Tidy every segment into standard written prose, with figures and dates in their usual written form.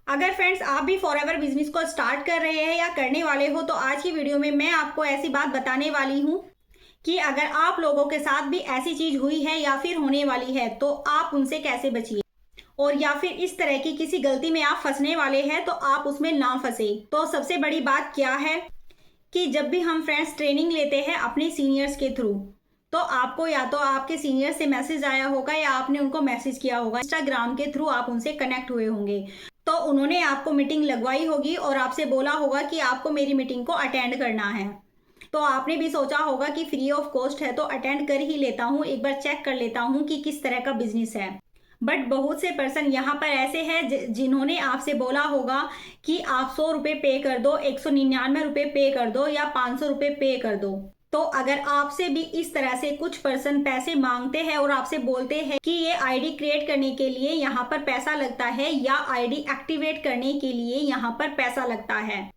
अगर फ्रेंड्स आप भी फॉरएवर बिजनेस को स्टार्ट कर रहे हैं या करने वाले हो तो आज की वीडियो में मैं आपको ऐसी बात बताने वाली हूँ कि अगर आप लोगों के साथ भी ऐसी चीज हुई है या फिर होने वाली है तो आप उनसे कैसे बचिए, और या फिर इस तरह की किसी गलती में आप फंसने वाले हैं तो आप उसमें ना फंसे। तो सबसे बड़ी बात क्या है कि जब भी हम फ्रेंड्स ट्रेनिंग लेते हैं अपने सीनियर्स के थ्रू, तो आपको या तो आपके सीनियर से मैसेज आया होगा या आपने उनको मैसेज किया होगा, इंस्टाग्राम के थ्रू आप उनसे कनेक्ट हुए होंगे। तो उन्होंने आपको मीटिंग लगवाई होगी और आपसे बोला होगा कि आपको मेरी मीटिंग को अटेंड करना है। तो आपने भी सोचा होगा कि फ्री ऑफ कॉस्ट है तो अटेंड कर ही लेता हूँ, एक बार चेक कर लेता हूँ कि किस तरह का बिजनेस है। बट बहुत से पर्सन यहाँ पर ऐसे हैं जिन्होंने आपसे बोला होगा कि आप 100 रुपये पे कर दो, 199 रुपये पे कर दो या 500 रुपये पे कर दो। तो अगर आपसे भी इस तरह से कुछ पर्सन पैसे मांगते हैं और आपसे बोलते हैं कि ये आईडी क्रिएट करने के लिए यहाँ पर पैसा लगता है या आईडी एक्टिवेट करने के लिए यहाँ पर पैसा लगता है,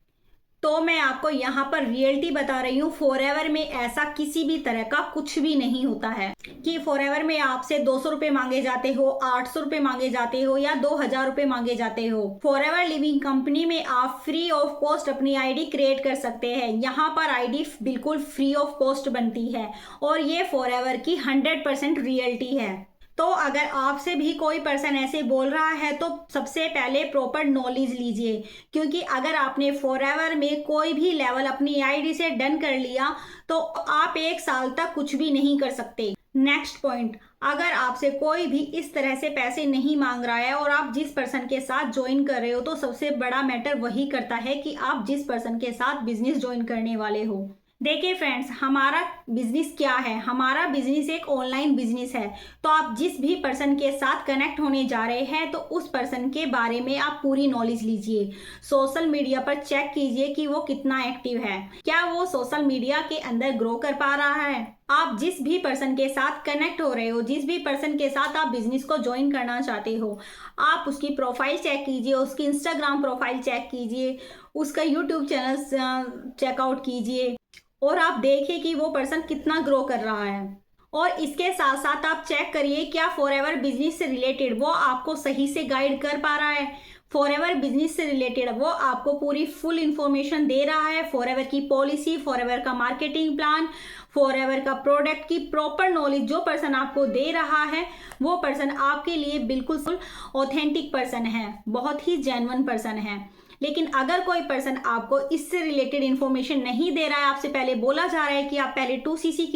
तो मैं आपको यहाँ पर रियलिटी बता रही हूँ, फॉरएवर में ऐसा किसी भी तरह का कुछ भी नहीं होता है कि फॉरएवर में आपसे 200 रुपये मांगे जाते हो, 800 रुपये मांगे जाते हो या 2000 रुपये मांगे जाते हो। फॉरएवर लिविंग कंपनी में आप फ्री ऑफ कॉस्ट अपनी आईडी क्रिएट कर सकते हैं। यहाँ पर आईडी बिल्कुल फ्री ऑफ कॉस्ट बनती है और ये फॉरएवर की 100% रियलिटी है। तो अगर आपसे भी कोई पर्सन ऐसे बोल रहा है तो सबसे पहले प्रॉपर नॉलेज लीजिए, क्योंकि अगर आपने फॉरएवर में कोई भी लेवल अपनी आईडी से डन कर लिया तो आप 1 साल तक कुछ भी नहीं कर सकते। नेक्स्ट पॉइंट, अगर आपसे कोई भी इस तरह से पैसे नहीं मांग रहा है और आप जिस पर्सन के साथ ज्वाइन कर रहे हो, तो सबसे बड़ा मैटर वही करता है कि आप जिस पर्सन के साथ बिजनेस ज्वाइन करने वाले हो। देखिए फ्रेंड्स, हमारा बिजनेस क्या है, हमारा बिजनेस एक ऑनलाइन बिजनेस है। तो आप जिस भी पर्सन के साथ कनेक्ट होने जा रहे हैं तो उस पर्सन के बारे में आप पूरी नॉलेज लीजिए। सोशल मीडिया पर चेक कीजिए कि वो कितना एक्टिव है, क्या वो सोशल मीडिया के अंदर ग्रो कर पा रहा है। आप जिस भी पर्सन के साथ कनेक्ट हो रहे हो, जिस भी पर्सन के साथ आप बिजनेस को ज्वाइन करना चाहते हो, आप उसकी प्रोफाइल चेक कीजिए, उसकी इंस्टाग्राम प्रोफाइल चेक कीजिए, उसका यूट्यूब चैनल चेकआउट कीजिए और आप देखिए कि वो पर्सन कितना ग्रो कर रहा है। और इसके साथ साथ आप चेक करिए क्या फॉरएवर बिजनेस से रिलेटेड वो आपको सही से गाइड कर पा रहा है, फॉरएवर बिजनेस से रिलेटेड वो आपको पूरी फुल इंफॉर्मेशन दे रहा है, फॉरएवर की पॉलिसी, फॉरएवर का मार्केटिंग प्लान, फॉरएवर का प्रोडक्ट की प्रॉपर नॉलेज जो पर्सन आपको दे रहा है, वो पर्सन आपके लिए बिल्कुल ऑथेंटिक पर्सन है, बहुत ही जेन्युइन पर्सन है। लेकिन अगर कोई पर्सन आपको इससे रिलेटेड इंफॉर्मेशन नहीं दे रहा है, आपसे पहले बोला जा रहा है कि आप पहले 2cc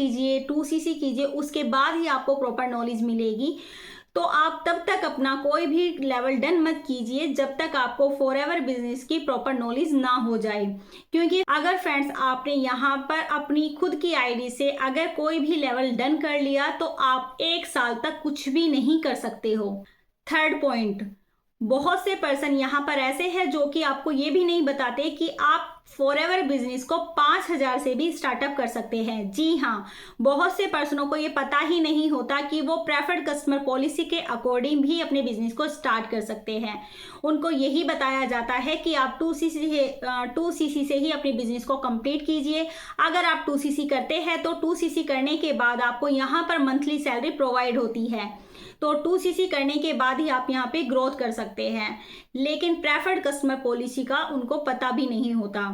कीजिए, उसके बाद ही आपको प्रॉपर नॉलेज मिलेगी, तो आप तब तक अपना कोई भी लेवल डन मत कीजिए जब तक आपको फॉरएवर बिजनेस की प्रॉपर नॉलेज ना हो जाए। क्योंकि अगर फ्रेंड्स आपने यहाँ पर अपनी खुद की आईडी से अगर कोई भी लेवल डन कर लिया तो आप 1 साल तक कुछ भी नहीं कर सकते हो। थर्ड पॉइंट, बहुत से पर्सन यहाँ पर ऐसे हैं जो कि आपको ये भी नहीं बताते कि आप फॉरएवर बिजनेस को 5000 से भी स्टार्टअप कर सकते हैं। जी हाँ, बहुत से पर्सनों को ये पता ही नहीं होता कि वो प्रेफर्ड कस्टमर पॉलिसी के अकॉर्डिंग भी अपने बिजनेस को स्टार्ट कर सकते हैं। उनको यही बताया जाता है कि आप 2cc से ही अपने बिजनेस को कंप्लीट कीजिए। अगर आप 2cc करते हैं तो 2cc करने के बाद आपको यहाँ पर मंथली सैलरी प्रोवाइड होती है, तो 2cc करने के बाद ही आप यहाँ पे ग्रोथ कर सकते हैं। लेकिन प्रेफर्ड कस्टमर पॉलिसी का उनको पता भी नहीं होता।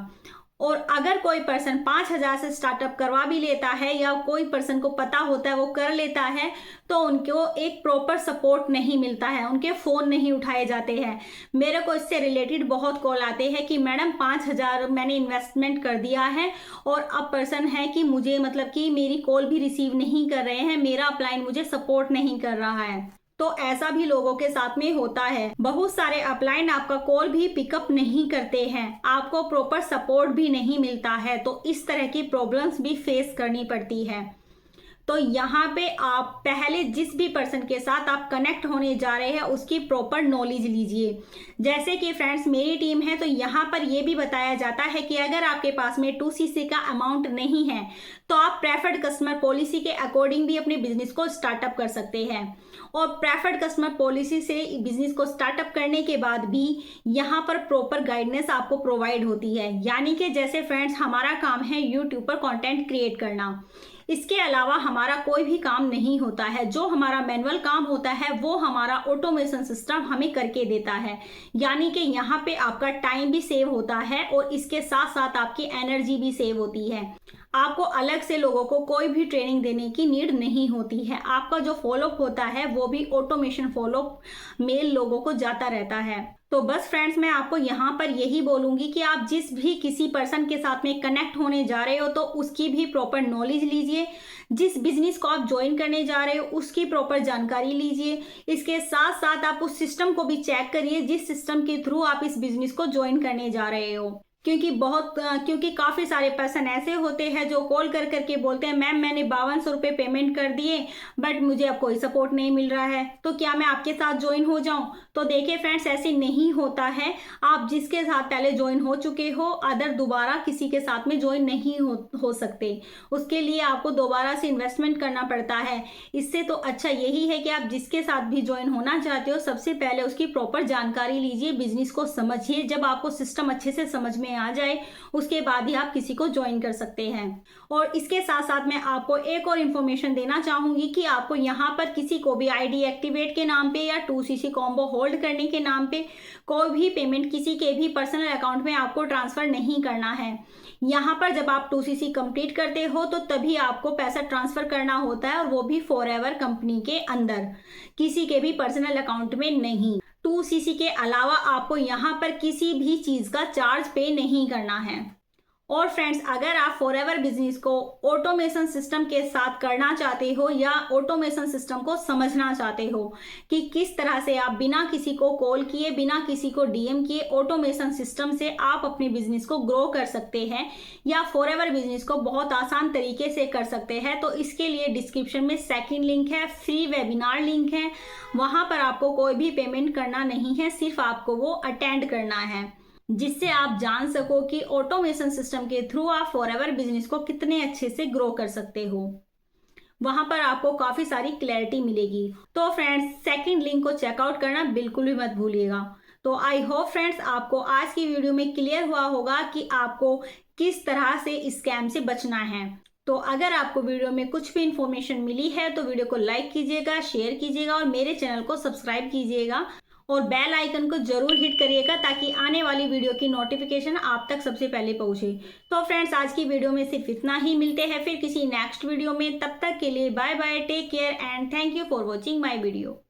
और अगर कोई पर्सन 5000 से स्टार्टअप करवा भी लेता है या कोई पर्सन को पता होता है वो कर लेता है, तो उनको एक प्रॉपर सपोर्ट नहीं मिलता है, उनके फ़ोन नहीं उठाए जाते हैं। मेरे को इससे रिलेटेड बहुत कॉल आते हैं कि मैडम 5000 मैंने इन्वेस्टमेंट कर दिया है और अब पर्सन है कि मुझे मतलब कि मेरी कॉल भी रिसीव नहीं कर रहे हैं, मेरा अपलाइन मुझे सपोर्ट नहीं कर रहा है। तो ऐसा भी लोगों के साथ में होता है। बहुत सारे अपलाइन आपका कॉल भी पिकअप नहीं करते हैं, आपको प्रॉपर सपोर्ट भी नहीं मिलता है, तो इस तरह की प्रॉब्लम्स भी फेस करनी पड़ती है। तो यहाँ पे आप पहले जिस भी पर्सन के साथ आप कनेक्ट होने जा रहे हैं उसकी प्रॉपर नॉलेज लीजिए। जैसे कि फ्रेंड्स मेरी टीम है तो यहाँ पर ये भी बताया जाता है कि अगर आपके पास में 2cc का अमाउंट नहीं है तो आप प्रेफर्ड कस्टमर पॉलिसी के अकॉर्डिंग भी अपने बिजनेस को स्टार्टअप कर सकते हैं। और प्रेफर्ड कस्टमर पॉलिसी से बिजनेस को स्टार्टअप करने के बाद भी यहाँ पर प्रॉपर गाइडेंस आपको प्रोवाइड होती है। यानी कि जैसे फ्रेंड्स हमारा काम है यूट्यूब पर कंटेंट क्रिएट करना, इसके अलावा हमारा कोई भी काम नहीं होता है। जो हमारा मैनुअल काम होता है वो हमारा ऑटोमेशन सिस्टम हमें करके देता है। यानी कि यहाँ पे आपका टाइम भी सेव होता है और इसके साथ साथ आपकी एनर्जी भी सेव होती है। आपको अलग से लोगों को कोई भी ट्रेनिंग देने की नीड नहीं होती है। आपका जो फॉलोअप होता है वो भी ऑटोमेशन फॉलोअप मेल लोगों को जाता रहता है। तो बस फ्रेंड्स, मैं आपको यहाँ पर यही बोलूंगी कि आप जिस भी किसी पर्सन के साथ में कनेक्ट होने जा रहे हो तो उसकी भी प्रॉपर नॉलेज लीजिए। जिस बिजनेस को आप ज्वाइन करने जा रहे हो उसकी प्रॉपर जानकारी लीजिए। इसके साथ साथ आप उस सिस्टम को भी चेक करिए जिस सिस्टम के थ्रू आप इस बिजनेस को ज्वाइन करने जा रहे हो। क्योंकि काफ़ी सारे पर्सन ऐसे होते हैं जो कॉल कर करके बोलते हैं, मैम मैंने 5200 रुपये पेमेंट कर दिए बट मुझे अब कोई सपोर्ट नहीं मिल रहा है, तो क्या मैं आपके साथ ज्वाइन हो जाऊं? तो देखिए फ्रेंड्स, ऐसे नहीं होता है। आप जिसके साथ पहले ज्वाइन हो चुके हो अदर दोबारा किसी के साथ में ज्वाइन नहीं हो सकते। उसके लिए आपको दोबारा से इन्वेस्टमेंट करना पड़ता है। इससे तो अच्छा यही है कि आप जिसके साथ भी ज्वाइन होना चाहते हो सबसे पहले उसकी प्रॉपर जानकारी लीजिए, बिजनेस को समझिए। जब आपको सिस्टम अच्छे से समझ में आ जाए उसके बाद ही आप किसी को ज्वाइन कर सकते हैं। और इसके साथ साथ मैं आपको एक और इन्फॉर्मेशन देना चाहूंगी कि आपको यहाँ पर किसी को भी आईडी एक्टिवेट के नाम पे या 2cc कॉम्बो होल्ड करने के नाम पे कोई भी पेमेंट किसी के भी पर्सनल अकाउंट में आपको ट्रांसफर नहीं करना है। यहाँ पर जब आप 2cc कंप्लीट करते हो तो तभी आपको पैसा ट्रांसफर करना होता है, और वो भी फॉरएवर कंपनी के अंदर, किसी के भी पर्सनल अकाउंट में नहीं। 2cc के अलावा आपको यहाँ पर किसी भी चीज का चार्ज पे नहीं करना है। और फ्रेंड्स, अगर आप फॉरएवर बिजनेस को ऑटोमेशन सिस्टम के साथ करना चाहते हो या ऑटोमेशन सिस्टम को समझना चाहते हो कि किस तरह से आप बिना किसी को कॉल किए, बिना किसी को डीएम किए ऑटोमेशन सिस्टम से आप अपने बिजनेस को ग्रो कर सकते हैं या फॉरएवर बिजनेस को बहुत आसान तरीके से कर सकते हैं, तो इसके लिए डिस्क्रिप्शन में सेकंड लिंक है, फ्री वेबिनार लिंक है। वहां पर आपको कोई भी पेमेंट करना नहीं है, सिर्फ आपको वो अटेंड करना है, जिससे आप जान सको कि ऑटोमेशन सिस्टम के थ्रू आप फॉरएवर बिजनेस को कितने अच्छे से ग्रो कर सकते हो। वहां पर आपको काफी सारी क्लैरिटी मिलेगी। तो फ्रेंड्स, सेकंड लिंक को चेकआउट करना बिल्कुल भी मत भूलिएगा। तो आई होप फ्रेंड्स आपको आज की वीडियो में क्लियर हुआ होगा कि आपको किस तरह से स्कैम से बचना है। तो अगर आपको वीडियो में कुछ भी इंफॉर्मेशन मिली है तो वीडियो को लाइक कीजिएगा, शेयर कीजिएगा और मेरे चैनल को सब्सक्राइब कीजिएगा और बेल आइकन को जरूर हिट करिएगा ताकि आने वाली वीडियो की नोटिफिकेशन आप तक सबसे पहले पहुंचे। तो फ्रेंड्स, आज की वीडियो में सिर्फ इतना ही। मिलते हैं फिर किसी नेक्स्ट वीडियो में। तब तक के लिए bye bye, take care and thank you for watching my video.